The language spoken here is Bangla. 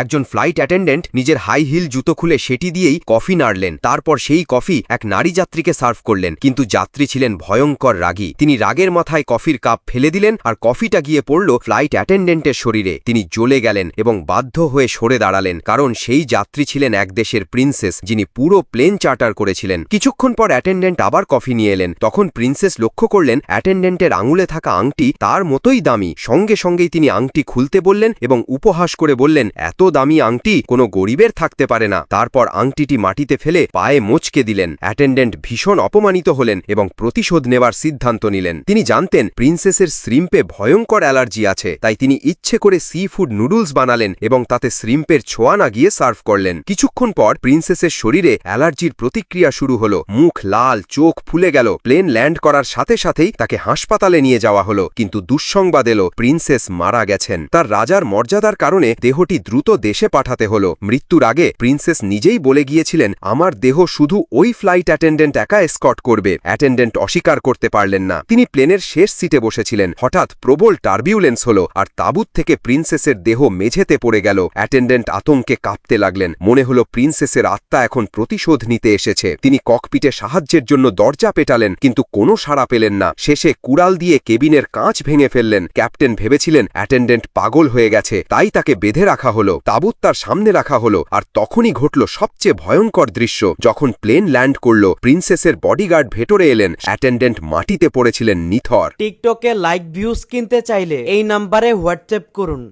একজন ফ্লাইট অ্যাটেন্ডেন্ট নিজের হাই হিল জুতো খুলে সেটি দিয়েই কফি নাড়লেন। তারপর সেই কফি এক নারী যাত্রীকে সার্ভ করলেন, কিন্তু যাত্রী ছিলেন ভয়ঙ্কর রাগী। তিনি রাগের মাথায় কফির কাপ ফেলে দিলেন আর কফিটা গিয়ে পড়ল ফ্লাইট অ্যাটেন্ডেন্টের শরীরে। তিনি জ্বলে গেলেন এবং বাধ্য হয়ে সরে দাঁড়ালেন, কারণ সেই যাত্রী ছিলেন এক দেশের প্রিন্সেস, যিনি পুরো প্লেন চার্টার করেছিলেন। কিছুক্ষণ পর অ্যাটেন্ডেন্ট আবার কফি নিয়ে এলেন। তখন প্রিন্সেস লক্ষ্য করলেন অ্যাটেন্ডেন্টের আঙুলে থাকা আংটি তার মতোই দামি। সঙ্গে সঙ্গেই তিনি আংটি খুলতে বললেন এবং উপহাস করে বললেন, এত দামি আংটি কোনো গরিবের থাকতে পারে না। তারপর আংটিটি মাটিতে ফেলে পায়ে মোচকে দিলেন। অ্যাটেন্ডেন্ট ভীষণ অপমানিত হলেন এবং প্রতিশোধ নেবার সিদ্ধান্ত নিলেন। তিনি জানতেন প্রিন্সেসের শ্রিম্পে ভয়ঙ্কর অ্যালার্জি আছে, তাই তিনি ইচ্ছে করে সি ফুড নুডলস বানালেন এবং তাতে শ্রিম্পের ছোঁয়া না গিয়ে সার্ভ করলেন। কিছুক্ষণ পর প্রিন্সেসের শরীরে অ্যালার্জির প্রতিক্রিয়া শুরু হলো। মুখ লাল, চোখ ফুলে গেল। প্লেন ল্যান্ড করার সাথে সাথেই তাকে হাসপাতালে নিয়ে যাওয়া হলো, কিন্তু দুঃসংবাদ এলো, প্রিন্সেস মারা গেছেন। তার রাজার মর্যাদার কারণে দেহটি দ্রুত দেশে পাঠাতে হলো। মৃত্যুর আগে প্রিন্সেস নিজেই বলে গিয়েছিলেন, আমার দেহ শুধু ওই ফ্লাইট অ্যাটেন্ডেন্ট একা এসকর্ট করবে। অ্যাটেন্ডেন্ট অস্বীকার করতে পারলেন না। তিনি প্লেনের শেষ সিটে বসেছিলেন। হঠাৎ প্রবল টার্বিউলেন্স হলো আর তাঁবুত থেকে প্রিন্সেসের দেহ মেঝেতে পড়ে গেল। অ্যাটেন্ডেন্ট আতঙ্কে কাঁপতে লাগলেন। মনে হলো প্রিন্সেসের আত্মা এখন প্রতিশোধ নিতে এসেছে। তিনি ককপিটে সাহায্যের জন্য দরজা পেটালেন, কিন্তু কোনো সাড়া পেলেন না। শেষে কুড়াল দিয়ে কেবিনের কাঁচ ভেঙে ফেললেন। ক্যাপ্টেন ভেবেছিলেন অ্যাটেন্ডেন্ট পাগল হয়ে গেছে, তাই তাকে বেঁধে রাখা হলো। তাঁবুত তার সামনে রাখা হলো। আর তখনই ঘটল সবচেয়ে ভয়ঙ্কর দৃশ্য। যখন প্লেন ল্যান্ড করল, প্রিন্সেসের বডিগার্ড ভেতরে এলেন। অ্যাটেন্ডেন্ট মাটিতে পড়েছিলেন নিথর। টিকটকে লাইক ভিউজ কিনতে চাইলে এই নাম্বারে হোয়াটসঅ্যাপ করুন।